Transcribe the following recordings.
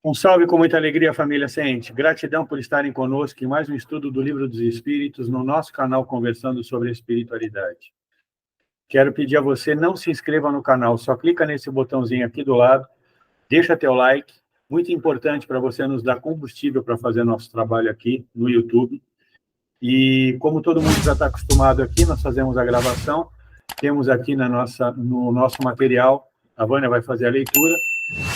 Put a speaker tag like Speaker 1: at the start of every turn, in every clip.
Speaker 1: Um salve com muita alegria, família Ciente. Gratidão por estarem conosco em mais um estudo do Livro dos Espíritos no nosso canal Conversando sobre a Espiritualidade. Quero pedir a você, não se inscreva no canal, só clica nesse botãozinho aqui do lado, deixa teu like, muito importante para você nos dar combustível para fazer nosso trabalho aqui no YouTube. E como todo mundo já está acostumado aqui, nós fazemos a gravação, temos aqui no nosso material, a Vânia vai fazer a leitura,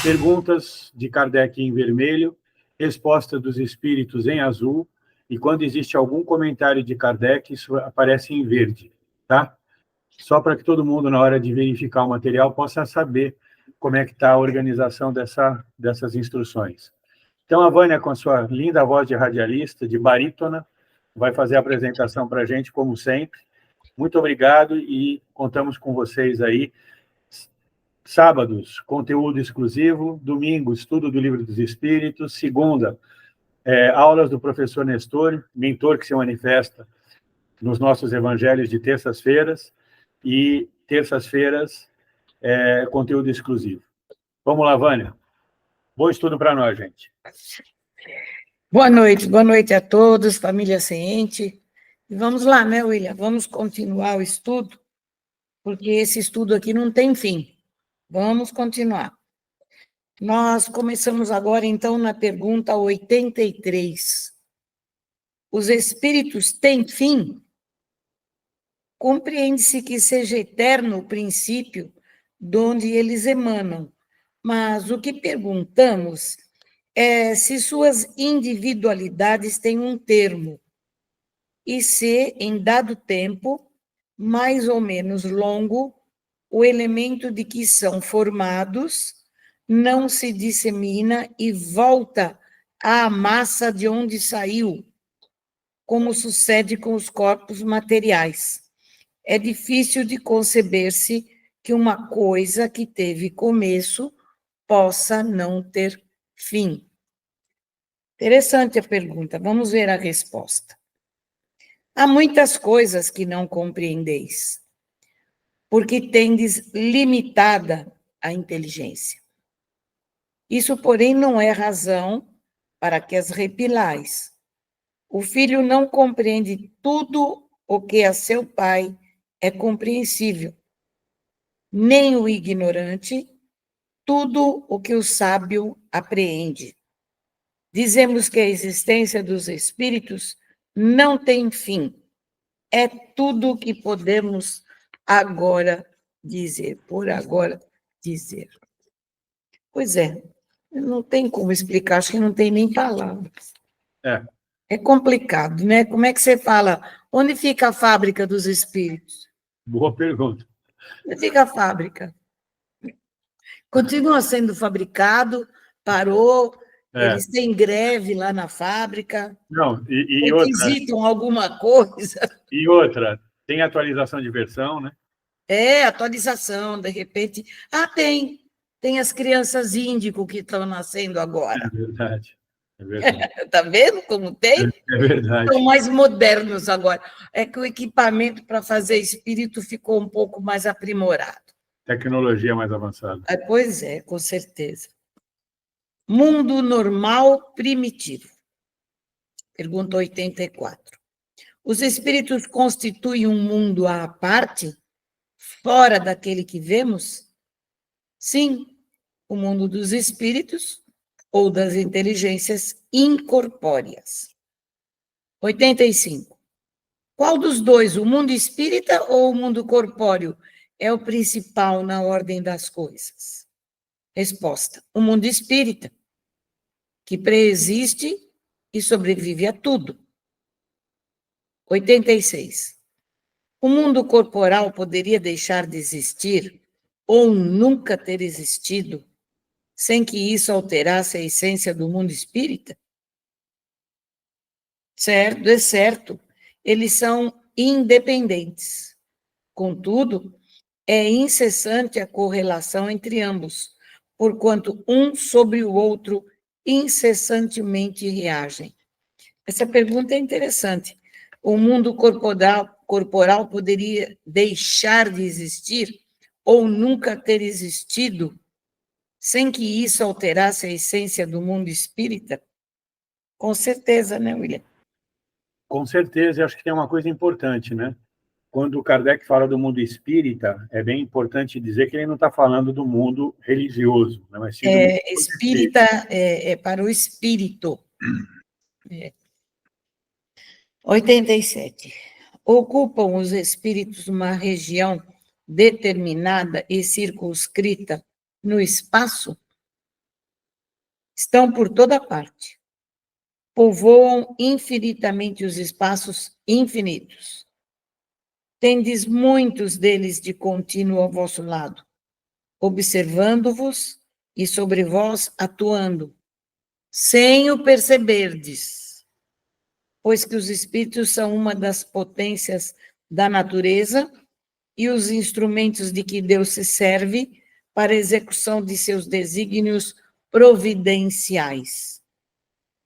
Speaker 1: perguntas de Kardec em vermelho, resposta dos espíritos em azul, e quando existe algum comentário de Kardec, isso aparece em verde, tá? Só para que todo mundo, na hora de verificar o material, possa saber como é que está a organização dessas instruções. Então, a Vânia, com a sua linda voz de radialista, de barítona, vai fazer a apresentação para a gente, como sempre. Muito obrigado e contamos com vocês aí. Sábados, conteúdo exclusivo. Domingo, estudo do Livro dos Espíritos. Segunda, aulas do professor Nestor, mentor que se manifesta nos nossos evangelhos de terças-feiras. E terças-feiras, conteúdo exclusivo. Vamos lá, Vânia. Bom estudo para nós, gente.
Speaker 2: Boa noite a todos, família Ciente. E vamos lá, né, William? Vamos continuar o estudo, porque esse estudo aqui não tem fim. Vamos continuar. Nós começamos agora, então, na pergunta 83. Os espíritos têm fim? Compreende-se que seja eterno o princípio de onde eles emanam, mas o que perguntamos é se suas individualidades têm um termo, e se, em dado tempo, mais ou menos longo, o elemento de que são formados não se dissemina e volta à massa de onde saiu, como sucede com os corpos materiais. É difícil de conceber-se que uma coisa que teve começo possa não ter fim. Interessante a pergunta, vamos ver a resposta. Há muitas coisas que não compreendeis, porque tendes limitada a inteligência. Isso, porém, não é razão para que as repilais. O filho não compreende tudo o que a seu pai é compreensível, nem o ignorante tudo o que o sábio apreende. Dizemos que a existência dos espíritos não tem fim. É tudo o que podemos agora dizer, por agora dizer. Pois é, não tem como explicar, acho que não tem nem palavras. É complicado, né? Como é que você fala? Onde fica a fábrica dos espíritos?
Speaker 1: Boa pergunta.
Speaker 2: Onde fica a fábrica? Continua sendo fabricado, parou, eles têm greve lá na fábrica.
Speaker 1: Não, e
Speaker 2: requisitam alguma coisa.
Speaker 1: E outra, tem atualização de versão, né?
Speaker 2: Atualização, de repente. Tem as crianças índico que estão nascendo agora.
Speaker 1: É verdade.
Speaker 2: Está vendo como tem?
Speaker 1: É verdade.
Speaker 2: São mais modernos agora. É que o equipamento para fazer espírito ficou um pouco mais aprimorado.
Speaker 1: Tecnologia mais avançada.
Speaker 2: Pois é, com certeza. Mundo normal primitivo. Pergunta 84. Os espíritos constituem um mundo à parte, fora daquele que vemos? Sim, o mundo dos espíritos ou das inteligências incorpóreas. 85. Qual dos dois, o mundo espírita ou o mundo corpóreo, é o principal na ordem das coisas? Resposta: o mundo espírita, que preexiste e sobrevive a tudo. 86. O mundo corporal poderia deixar de existir ou nunca ter existido sem que isso alterasse a essência do mundo espírita? Certo, é certo. Eles são independentes. Contudo, é incessante a correlação entre ambos, porquanto um sobre o outro incessantemente reagem. Essa pergunta é interessante. O mundo corporal poderia deixar de existir ou nunca ter existido sem que isso alterasse a essência do mundo espírita? Com certeza, né, William?
Speaker 1: Com certeza, eu acho que tem uma coisa importante, né? Quando o Kardec fala do mundo espírita, é bem importante dizer que ele não está falando do mundo religioso, né? Mas sim do mundo dos espíritos.
Speaker 2: Espírita é para o espírito. 87. Ocupam os espíritos uma região determinada e circunscrita no espaço? Estão por toda parte. Povoam infinitamente os espaços infinitos. Tendes muitos deles de contínuo ao vosso lado, observando-vos e sobre vós atuando, sem o perceberdes, pois que os espíritos são uma das potências da natureza e os instrumentos de que Deus se serve para a execução de seus desígnios providenciais.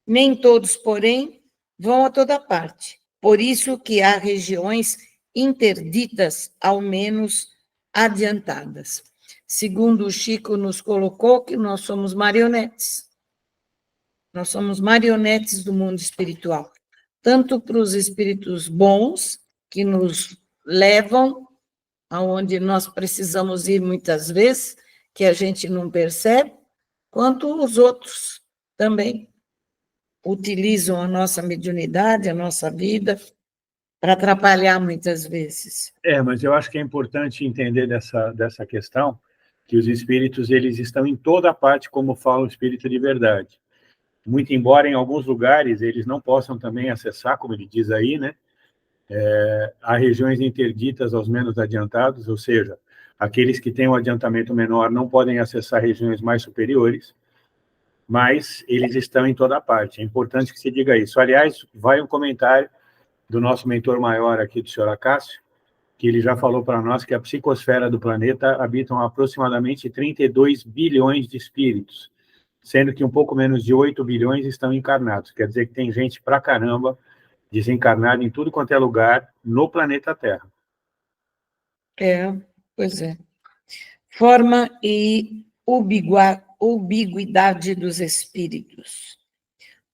Speaker 2: Nem todos, porém, vão a toda parte. Por isso que há regiões interditas, ao menos adiantadas. Segundo o Chico nos colocou, que nós somos marionetes. Nós somos marionetes do mundo espiritual. Tanto para os espíritos bons, que nos levam aonde nós precisamos ir muitas vezes, que a gente não percebe, quanto os outros também utilizam a nossa mediunidade, a nossa vida, para atrapalhar muitas vezes.
Speaker 1: Mas eu acho que é importante entender dessa questão, que os espíritos eles estão em toda parte, como fala o espírito de verdade. Muito embora em alguns lugares eles não possam também acessar, como ele diz aí, né? Há regiões interditas aos menos adiantados, ou seja, aqueles que têm um adiantamento menor não podem acessar regiões mais superiores, mas eles estão em toda parte. É importante que se diga isso. Aliás, vai um comentário do nosso mentor maior aqui, do senhor Acácio, que ele já falou para nós que a psicosfera do planeta habitam aproximadamente 32 bilhões de espíritos, sendo que um pouco menos de 8 bilhões estão encarnados. Quer dizer que tem gente pra caramba desencarnada em tudo quanto é lugar no planeta Terra.
Speaker 2: Pois é. Forma e ubiguidade dos espíritos.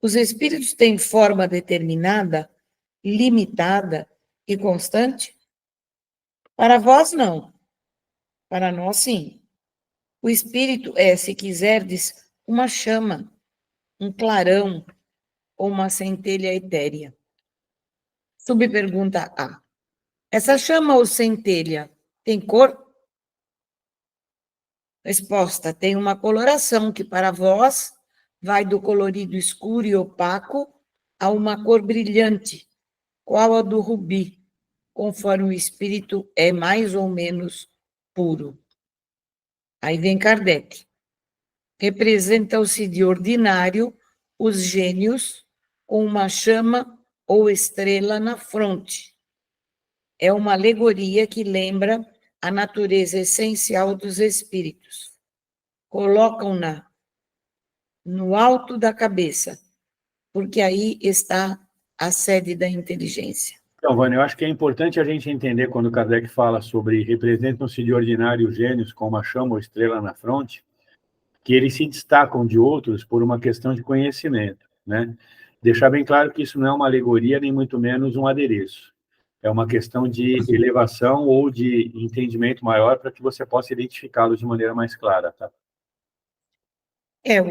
Speaker 2: Os espíritos têm forma determinada, limitada e constante? Para vós, não. Para nós, sim. O espírito é, se quiserdes, uma chama, um clarão ou uma centelha etérea. Subpergunta A. Essa chama ou centelha tem cor? Resposta: tem uma coloração que para vós vai do colorido escuro e opaco a uma cor brilhante, qual a do rubi, conforme o espírito é mais ou menos puro. Aí vem Kardec. Representam-se de ordinário os gênios com uma chama ou estrela na fronte. É uma alegoria que lembra a natureza essencial dos espíritos. Colocam-na no alto da cabeça, porque aí está a sede da inteligência.
Speaker 1: Então, Vânia, eu acho que é importante a gente entender, quando Kardec fala sobre representam-se de ordinário gênios com uma chama ou estrela na fronte, que eles se destacam de outros por uma questão de conhecimento, né? Deixar bem claro que isso não é uma alegoria, nem muito menos um adereço. É uma questão de elevação ou de entendimento maior para que você possa identificá-los de maneira mais clara, tá?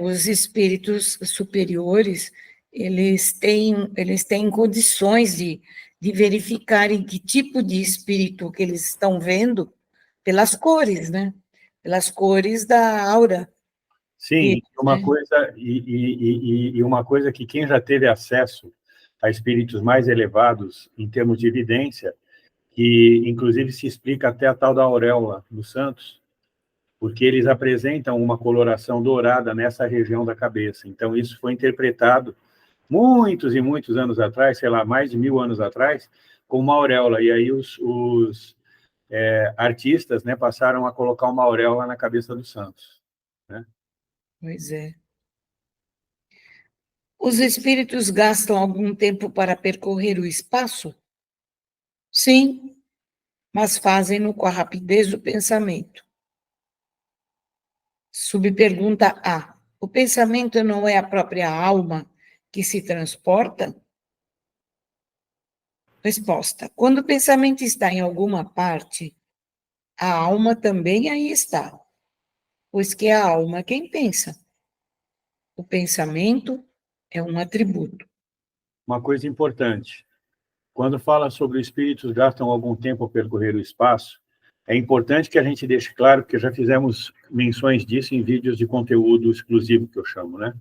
Speaker 2: Os espíritos superiores, eles têm condições de verificarem que tipo de espírito que eles estão vendo pelas cores, né? Pelas cores da aura.
Speaker 1: Sim, uma coisa que quem já teve acesso a espíritos mais elevados em termos de evidência, que inclusive se explica até a tal da auréola dos santos, porque eles apresentam uma coloração dourada nessa região da cabeça. Então, isso foi interpretado muitos e muitos anos atrás, sei lá, mais de 1000 anos atrás, como uma auréola. E aí os artistas, né, passaram a colocar uma auréola na cabeça dos santos, né?
Speaker 2: Pois é. Os espíritos gastam algum tempo para percorrer o espaço? Sim, mas fazem-no com a rapidez do pensamento. Subpergunta A. O pensamento não é a própria alma que se transporta? Resposta. Quando o pensamento está em alguma parte, a alma também aí está, pois que é a alma quem pensa. O pensamento é um atributo.
Speaker 1: Uma coisa importante. Quando fala sobre espíritos gastam algum tempo a percorrer o espaço, é importante que a gente deixe claro, porque já fizemos menções disso em vídeos de conteúdo exclusivo, que eu chamo, né?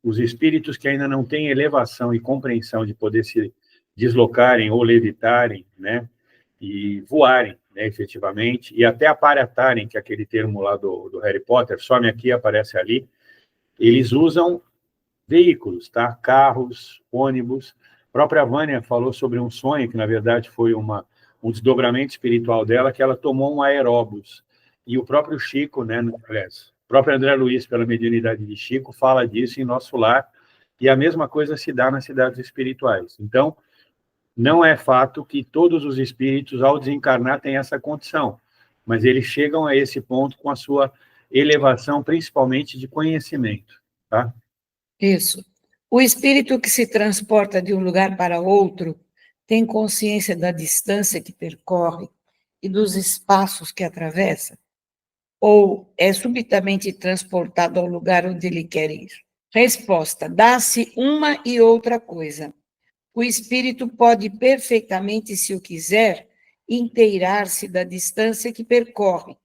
Speaker 1: Os espíritos que ainda não têm elevação e compreensão de poder se deslocarem ou levitarem, né? E voarem, né, efetivamente, e até aparatarem, que é aquele termo lá do Harry Potter, some aqui, aparece ali, eles usam veículos, tá? Carros, ônibus. A própria Vânia falou sobre um sonho, que na verdade foi um desdobramento espiritual dela, que ela tomou um aeróbus. E o próprio Chico, né, aliás, o próprio André Luiz, pela mediunidade de Chico, fala disso em Nosso Lar, e a mesma coisa se dá nas cidades espirituais. Então, não é fato que todos os espíritos, ao desencarnar, têm essa condição, mas eles chegam a esse ponto com a sua elevação, principalmente de conhecimento, tá?
Speaker 2: Isso. O espírito que se transporta de um lugar para outro tem consciência da distância que percorre e dos espaços que atravessa? Ou é subitamente transportado ao lugar onde ele quer ir? Resposta: dá-se uma e outra coisa. O espírito pode perfeitamente, se o quiser, inteirar-se da distância que percorre,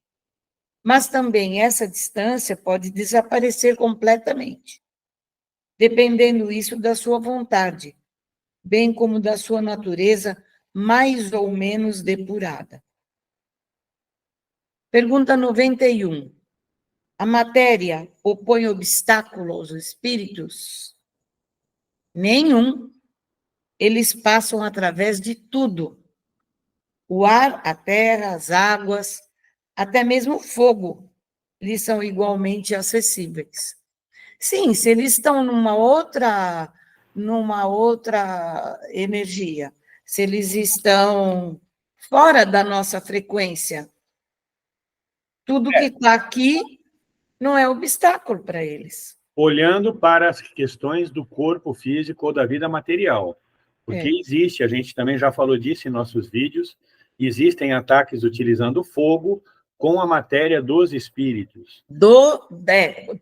Speaker 2: mas também essa distância pode desaparecer completamente, dependendo isso da sua vontade, bem como da sua natureza mais ou menos depurada. Pergunta 91. A matéria opõe obstáculo aos espíritos? Nenhum. Eles passam através de tudo. O ar, a terra, as águas, até mesmo o fogo, lhes são igualmente acessíveis. Sim, se eles estão numa outra energia, se eles estão fora da nossa frequência, tudo que está aqui não é obstáculo para eles.
Speaker 1: Olhando para as questões do corpo físico ou da vida material. Porque existe, a gente também já falou disso em nossos vídeos, existem ataques utilizando fogo com a matéria dos espíritos.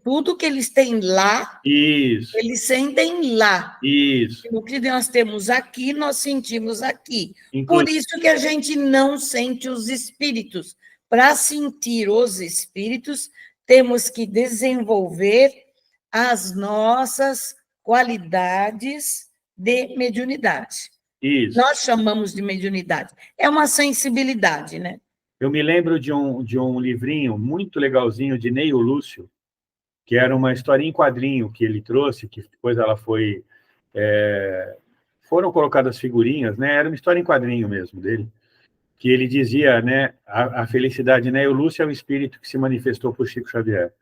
Speaker 2: Tudo que eles têm lá,
Speaker 1: Isso.
Speaker 2: eles sentem lá.
Speaker 1: Isso.
Speaker 2: O que nós temos aqui, nós sentimos aqui.
Speaker 1: Inclusive,
Speaker 2: por isso que a gente não sente os espíritos. Para sentir os espíritos, temos que desenvolver as nossas qualidades de mediunidade.
Speaker 1: isso.
Speaker 2: Nós chamamos de mediunidade. É uma sensibilidade, né?
Speaker 1: Eu me lembro de um livrinho muito legalzinho de Neio Lúcio, que era uma historinha em quadrinho que ele trouxe, que depois ela foi... foram colocadas figurinhas, né? Era uma história em quadrinho mesmo dele, que ele dizia, né, a felicidade, né? O Lúcio é o espírito que se manifestou por Chico Xavier.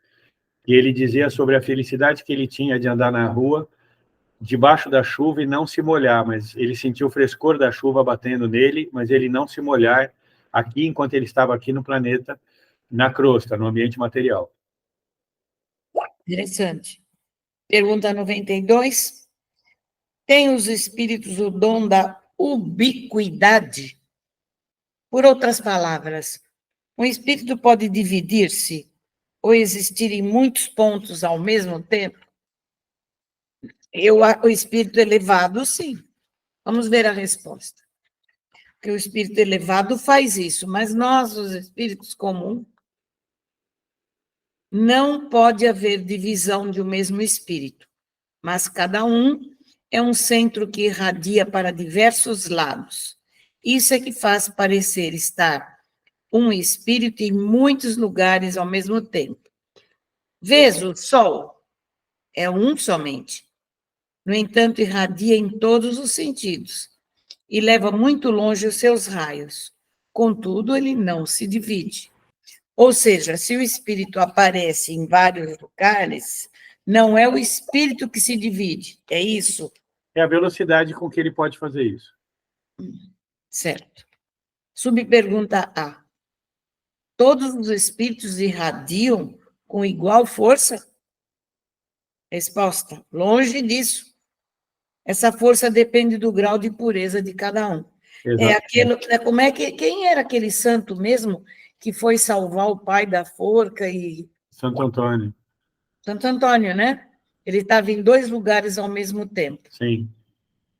Speaker 1: E ele dizia sobre a felicidade que ele tinha de andar na rua, debaixo da chuva e não se molhar, mas ele sentiu o frescor da chuva batendo nele, mas ele não se molhar aqui, enquanto ele estava aqui no planeta, na crosta, no ambiente material.
Speaker 2: Interessante. Pergunta 92. Tem os espíritos o dom da ubiquidade? Por outras palavras, um espírito pode dividir-se ou existir em muitos pontos ao mesmo tempo? O espírito elevado, sim. Vamos ver a resposta. Porque o espírito elevado faz isso, mas nós, os espíritos comuns, não pode haver divisão de um mesmo espírito, mas cada um é um centro que irradia para diversos lados. Isso é que faz parecer estar um espírito em muitos lugares ao mesmo tempo. Vês o sol? É um somente. No entanto, irradia em todos os sentidos e leva muito longe os seus raios. Contudo, ele não se divide. Ou seja, se o espírito aparece em vários lugares, não é o espírito que se divide, é isso?
Speaker 1: É a velocidade com que ele pode fazer isso.
Speaker 2: Certo. Subpergunta A. Todos os espíritos irradiam com igual força? Resposta: longe disso. Essa força depende do grau de pureza de cada um. É aquilo, como é que quem era aquele santo mesmo que foi salvar o pai da forca e
Speaker 1: Santo Antônio.
Speaker 2: Santo Antônio, né? Ele estava em 2 lugares ao mesmo tempo.
Speaker 1: Sim.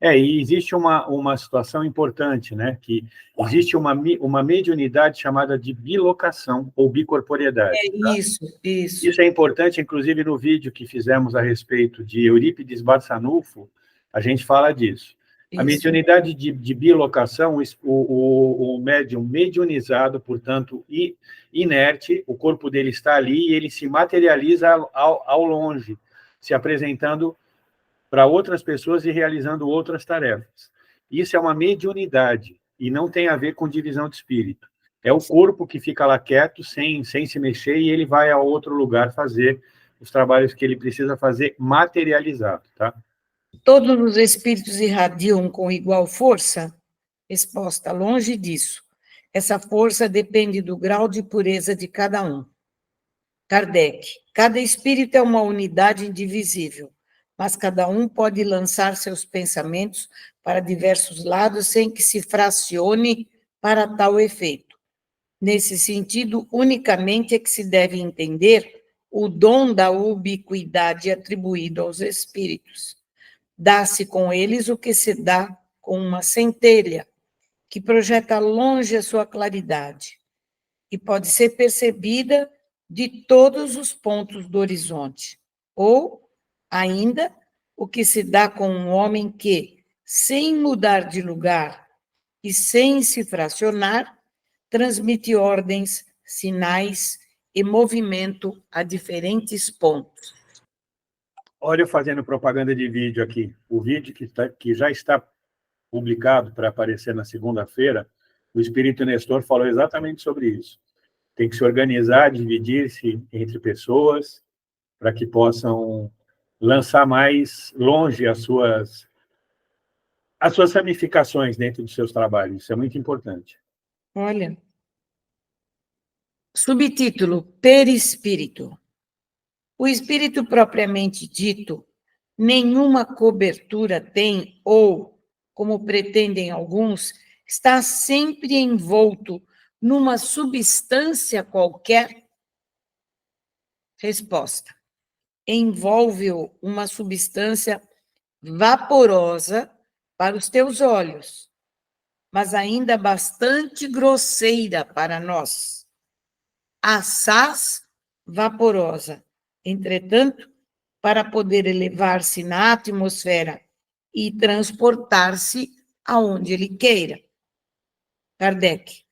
Speaker 1: E existe uma situação importante, né? Que existe uma mediunidade chamada de bilocação ou bicorporiedade. Tá?
Speaker 2: Isso.
Speaker 1: Isso é importante, inclusive no vídeo que fizemos a respeito de Eurípides Barçanufo, a gente fala disso. A mediunidade de bilocação, o médium mediunizado, portanto, inerte, o corpo dele está ali e ele se materializa ao longe, se apresentando para outras pessoas e realizando outras tarefas. Isso é uma mediunidade e não tem a ver com divisão de espírito. É o corpo que fica lá quieto, sem se mexer, e ele vai a outro lugar fazer os trabalhos que ele precisa fazer materializado, tá?
Speaker 2: Todos os espíritos irradiam com igual força? Resposta: longe disso. Essa força depende do grau de pureza de cada um. Kardec: cada espírito é uma unidade indivisível, mas cada um pode lançar seus pensamentos para diversos lados sem que se fracione para tal efeito. Nesse sentido, unicamente é que se deve entender o dom da ubiquidade atribuído aos espíritos. Dá-se com eles o que se dá com uma centelha, que projeta longe a sua claridade, e pode ser percebida de todos os pontos do horizonte. Ou, ainda, o que se dá com um homem que, sem mudar de lugar e sem se fracionar, transmite ordens, sinais e movimento a diferentes pontos.
Speaker 1: Olha eu fazendo propaganda de vídeo aqui. O vídeo que já está publicado para aparecer na segunda-feira, o Espírito Nestor falou exatamente sobre isso. Tem que se organizar, dividir-se entre pessoas, para que possam lançar mais longe as suas ramificações dentro dos seus trabalhos. Isso é muito importante.
Speaker 2: Olha. Subtítulo: Perispírito. O espírito propriamente dito nenhuma cobertura tem ou, como pretendem alguns, está sempre envolto numa substância qualquer? Resposta: envolve-o uma substância vaporosa para os teus olhos, mas ainda bastante grosseira para nós. Assaz vaporosa. Entretanto, para poder elevar-se na atmosfera e transportar-se aonde ele queira. Kardec: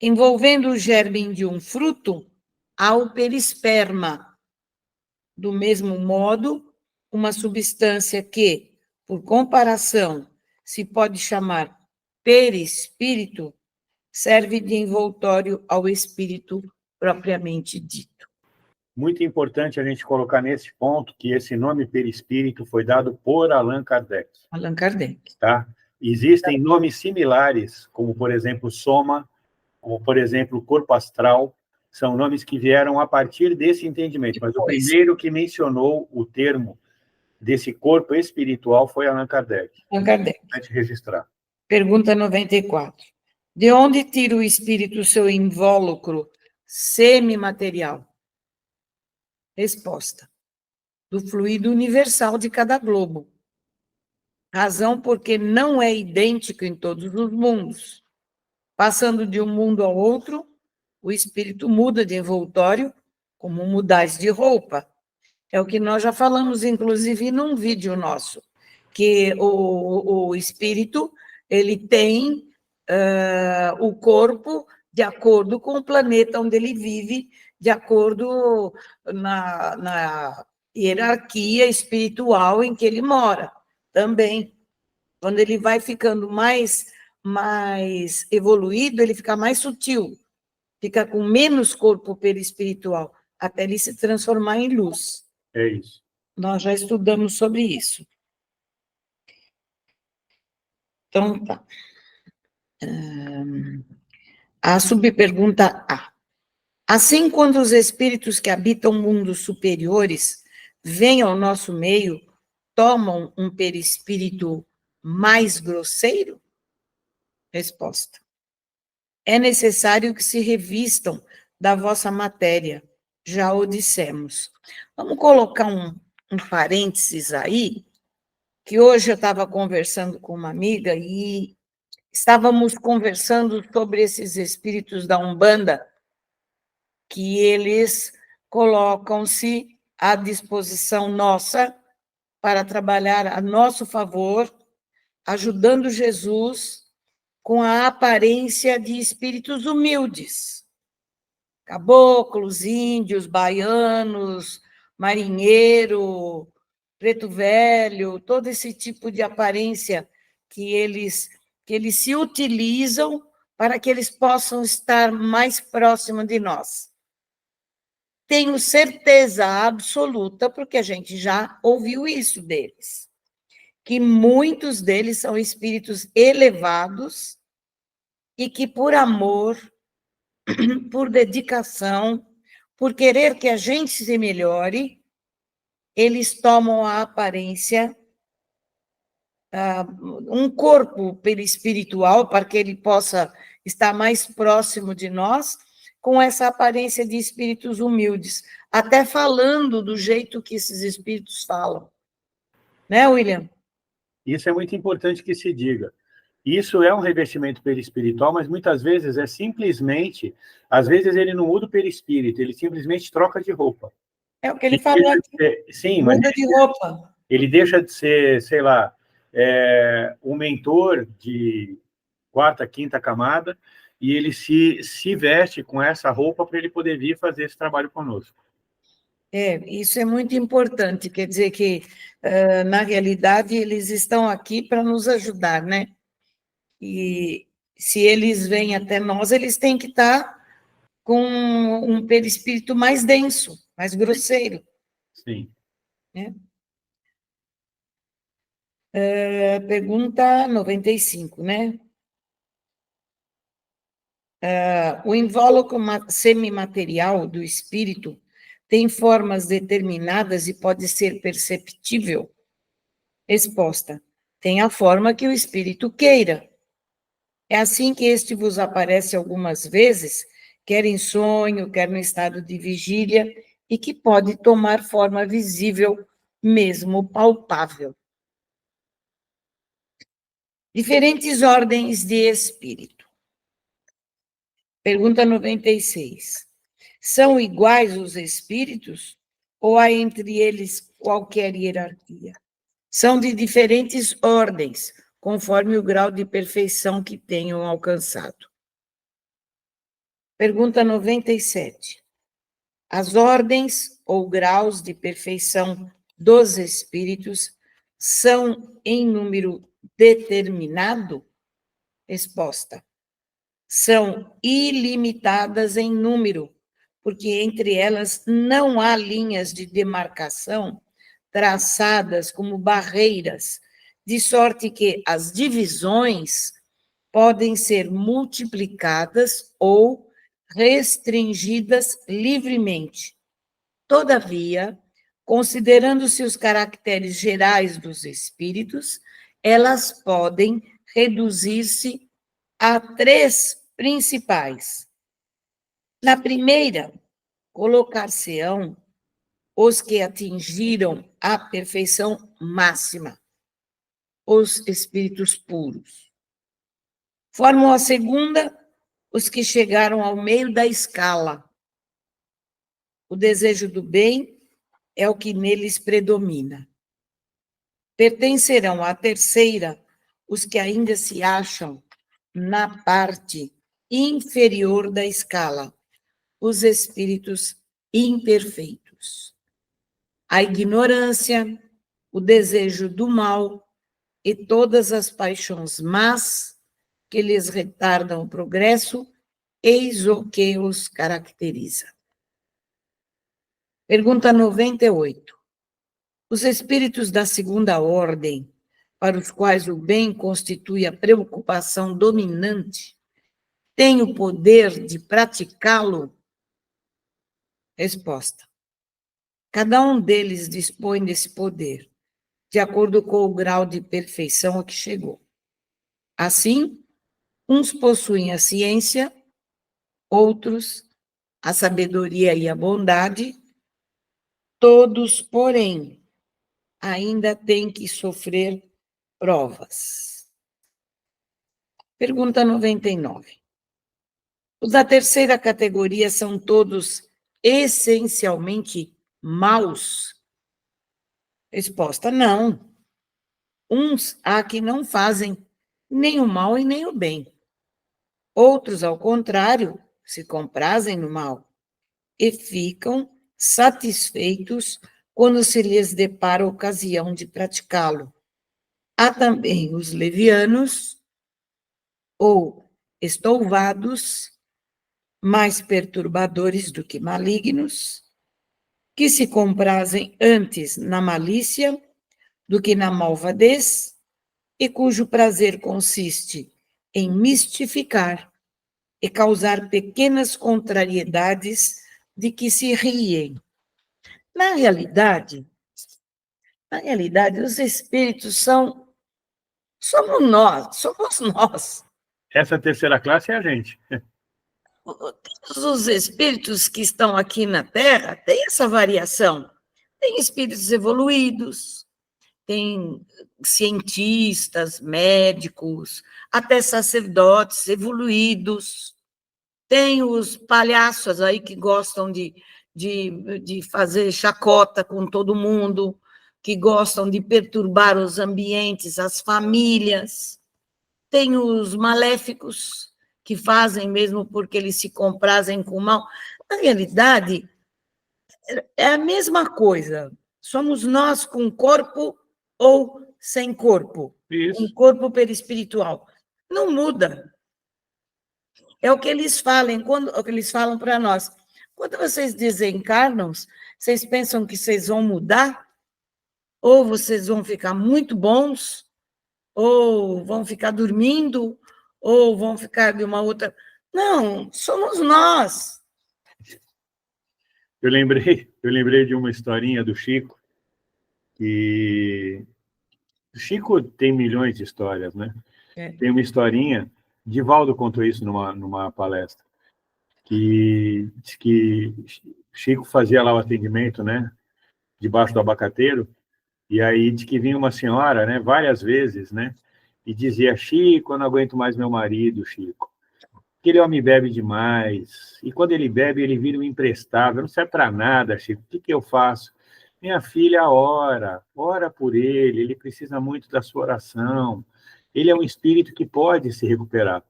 Speaker 2: envolvendo o germe de um fruto, há o perisperma. Do mesmo modo, uma substância que, por comparação, se pode chamar perispírito, serve de envoltório ao espírito propriamente dito.
Speaker 1: Muito importante a gente colocar nesse ponto que esse nome perispírito foi dado por Allan Kardec.
Speaker 2: Allan Kardec.
Speaker 1: Tá? Existem nomes similares, como, por exemplo, soma, como, por exemplo, corpo astral, são nomes que vieram a partir desse entendimento, mas o primeiro que mencionou o termo desse corpo espiritual foi Allan Kardec.
Speaker 2: Allan Kardec.
Speaker 1: Antes de registrar.
Speaker 2: Pergunta 94. De onde tira o espírito seu invólucro semimaterial? Resposta: do fluido universal de cada globo. Razão porque não é idêntico em todos os mundos. Passando de um mundo ao outro, o espírito muda de envoltório, como mudais de roupa. É o que nós já falamos, inclusive, num vídeo nosso, que o espírito ele tem o corpo de acordo com o planeta onde ele vive, de acordo na hierarquia espiritual em que ele mora, também. Quando ele vai ficando mais evoluído, ele fica mais sutil, fica com menos corpo perispiritual, até ele se transformar em luz.
Speaker 1: É isso.
Speaker 2: Nós já estudamos sobre isso. Então, tá. A subpergunta A. Assim, quando os espíritos que habitam mundos superiores vêm ao nosso meio, tomam um perispírito mais grosseiro? Resposta. É necessário que se revistam da vossa matéria, já o dissemos. Vamos colocar um parênteses aí, que hoje eu estava conversando com uma amiga e estávamos conversando sobre esses espíritos da Umbanda, que eles colocam-se à disposição nossa para trabalhar a nosso favor, ajudando Jesus com a aparência de espíritos humildes. Caboclos, índios, baianos, marinheiro, preto velho, todo esse tipo de aparência que eles se utilizam para que eles possam estar mais próximos de nós. Tenho certeza absoluta, porque a gente já ouviu isso deles, que muitos deles são espíritos elevados e que, por amor, por dedicação, por querer que a gente se melhore, eles tomam a aparência, um corpo perispiritual, para que ele possa estar mais próximo de nós, com essa aparência de espíritos humildes, até falando do jeito que esses espíritos falam. Né, William?
Speaker 1: Isso é muito importante que se diga. Isso é um revestimento perispiritual, mas muitas vezes é simplesmente, às vezes ele não muda o perispírito, ele simplesmente troca de roupa.
Speaker 2: É o que ele falou aqui.
Speaker 1: Sim, mas
Speaker 2: muda de roupa.
Speaker 1: Ele deixa de ser, sei lá, um mentor de quarta, quinta camada, e ele se veste com essa roupa para ele poder vir fazer esse trabalho conosco.
Speaker 2: Isso é muito importante, quer dizer que, na realidade, eles estão aqui para nos ajudar, né? E se eles vêm até nós, eles têm que estar com um perispírito mais denso, mais grosseiro.
Speaker 1: Sim.
Speaker 2: Né? Pergunta 95, né? O invólucro semimaterial do espírito tem formas determinadas e pode ser perceptível? Resposta. Tem a forma que o espírito queira. É assim que este vos aparece algumas vezes, quer em sonho, quer no estado de vigília, e que pode tomar forma visível, mesmo palpável. Diferentes ordens de espírito. Pergunta 96. São iguais os espíritos ou há entre eles qualquer hierarquia? São de diferentes ordens, conforme o grau de perfeição que tenham alcançado. Pergunta 97. As ordens ou graus de perfeição dos espíritos são em número determinado? Resposta. São ilimitadas em número, porque entre elas não há linhas de demarcação traçadas como barreiras, de sorte que as divisões podem ser multiplicadas ou restringidas livremente. Todavia, considerando-se os caracteres gerais dos espíritos, elas podem reduzir-se a 3 principais. Na primeira, colocar-se-ão os que atingiram a perfeição máxima, os espíritos puros. Formam a segunda os que chegaram ao meio da escala. O desejo do bem é o que neles predomina. Pertencerão à terceira os que ainda se acham na parte inferior da escala, os espíritos imperfeitos. A ignorância, o desejo do mal e todas as paixões más que lhes retardam o progresso, eis o que os caracteriza. Pergunta 98. Os espíritos da segunda ordem, para os quais o bem constitui a preocupação dominante, têm o poder de praticá-lo? Resposta. Cada um deles dispõe desse poder, de acordo com o grau de perfeição a que chegou. Assim, uns possuem a ciência, outros a sabedoria e a bondade, todos, porém, ainda têm que sofrer provas. Pergunta 99. Os da terceira categoria são todos essencialmente maus? Resposta: não. Uns há que não fazem nem o mal e nem o bem. Outros, ao contrário, se comprazem no mal e ficam satisfeitos quando se lhes depara a ocasião de praticá-lo. Há também os levianos ou estouvados, mais perturbadores do que malignos, que se comprazem antes na malícia do que na malvadez, e cujo prazer consiste em mistificar e causar pequenas contrariedades de que se riem. Na realidade, os espíritos somos nós.
Speaker 1: Essa terceira classe é a gente.
Speaker 2: Todos os espíritos que estão aqui na Terra têm essa variação. Tem espíritos evoluídos, tem cientistas, médicos, até sacerdotes evoluídos. Tem os palhaços aí que gostam de fazer chacota com todo mundo, que gostam de perturbar os ambientes, as famílias. Tem os maléficos, que fazem mesmo porque eles se comprazem com o mal. Na realidade, é a mesma coisa. Somos nós com corpo ou sem corpo.
Speaker 1: Isso.
Speaker 2: Um corpo perispiritual. Não muda. É o que eles falam, o que eles falam para nós. Quando vocês desencarnam, vocês pensam que vocês vão mudar? Ou vocês vão ficar muito bons? Ou vão ficar dormindo? Ou vão ficar de uma outra... Não, somos nós.
Speaker 1: Eu lembrei de uma historinha do Chico, que o Chico tem milhões de histórias, né?
Speaker 2: É.
Speaker 1: Tem uma historinha, Divaldo contou isso numa palestra, que diz que Chico fazia lá o atendimento, né? Debaixo do abacateiro, e aí diz que vinha uma senhora, né? Várias vezes, né? E dizia: Chico, eu não aguento mais meu marido, Chico. Aquele homem bebe demais, e quando ele bebe, ele vira um imprestável, não serve para nada, Chico, o que eu faço? Minha filha, ora por ele precisa muito da sua oração, ele é um espírito que pode se recuperar.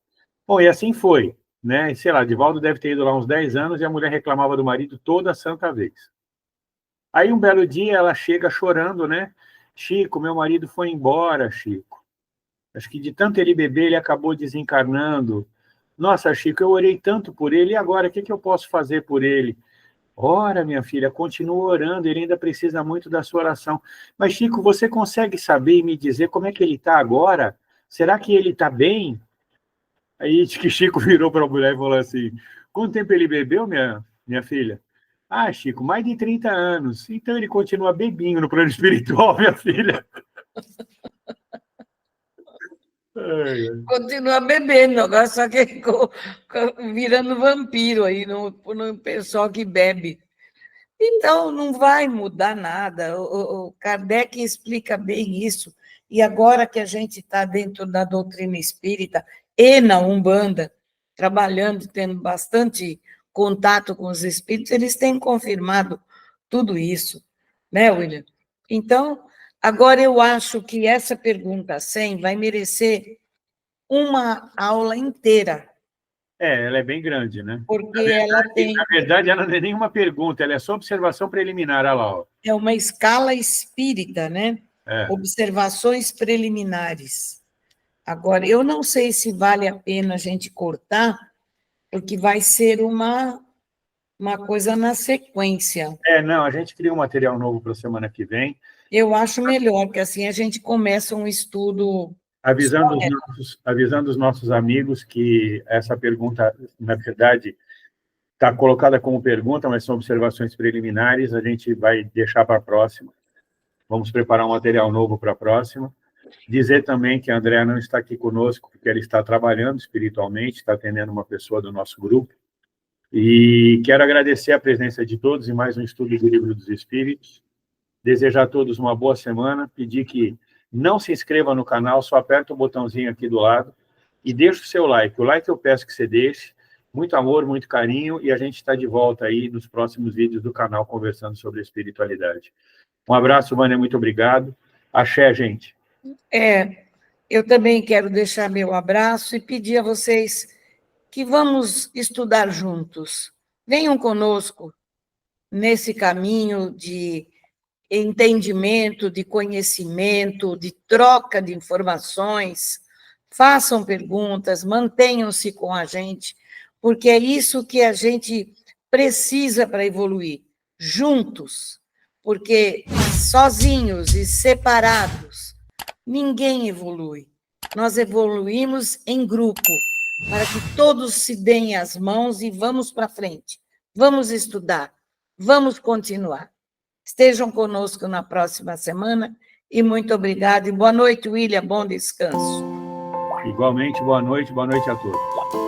Speaker 1: Bom, e assim foi, né? Sei lá, Divaldo deve ter ido lá uns 10 anos e a mulher reclamava do marido toda santa vez. Aí um belo dia ela chega chorando, né? Chico, meu marido foi embora, Chico. Acho que de tanto ele beber, ele acabou desencarnando. Nossa, Chico, eu orei tanto por ele, e agora, o que eu posso fazer por ele? Ora, minha filha, continua orando, ele ainda precisa muito da sua oração. Mas, Chico, você consegue saber e me dizer como é que ele está agora? Será que ele está bem? Aí que Chico virou para a mulher e falou assim: quanto tempo ele bebeu, minha filha? Ah, Chico, mais de 30 anos. Então ele continua bebinho no plano espiritual, minha filha.
Speaker 2: Continua bebendo, agora só que virando vampiro aí no pessoal que bebe. Então, não vai mudar nada. O Kardec explica bem isso. E agora que a gente está dentro da doutrina espírita e na Umbanda, trabalhando, tendo bastante contato com os espíritos, eles têm confirmado tudo isso, né, William? Então, agora eu acho que essa pergunta 100 vai merecer uma aula inteira.
Speaker 1: Ela é bem grande, né?
Speaker 2: Porque ela tem...
Speaker 1: Na verdade, ela não é nenhuma pergunta, ela é só observação preliminar, olha lá. Ó.
Speaker 2: É uma escala espírita, né?
Speaker 1: É.
Speaker 2: Observações preliminares. Agora, eu não sei se vale a pena a gente cortar, porque vai ser uma coisa na sequência.
Speaker 1: Não, a gente cria um material novo para a semana que vem.
Speaker 2: Eu acho melhor, porque assim a gente começa um estudo...
Speaker 1: Avisando os nossos amigos que essa pergunta, na verdade, está colocada como pergunta, mas são observações preliminares, a gente vai deixar para a próxima. Vamos preparar um material novo para a próxima. Dizer também que a Andréa não está aqui conosco, porque ela está trabalhando espiritualmente, está atendendo uma pessoa do nosso grupo. E quero agradecer a presença de todos em mais um estudo do Livro dos Espíritos. Desejar a todos uma boa semana, pedir que não se inscreva no canal, só aperta o botãozinho aqui do lado e deixa o seu like. O like eu peço que você deixe. Muito amor, muito carinho, e a gente está de volta aí nos próximos vídeos do canal conversando sobre espiritualidade. Um abraço, Vânia, muito obrigado. Axé, gente.
Speaker 2: Eu também quero deixar meu abraço e pedir a vocês que vamos estudar juntos. Venham conosco nesse caminho de entendimento, de conhecimento, de troca de informações. Façam perguntas, mantenham-se com a gente, porque é isso que a gente precisa para evoluir, juntos, porque sozinhos e separados, ninguém evolui. Nós evoluímos em grupo, para que todos se deem as mãos e vamos para frente. Vamos estudar, vamos continuar. Estejam conosco na próxima semana e muito obrigada. E boa noite, William, bom descanso.
Speaker 1: Igualmente, boa noite a todos.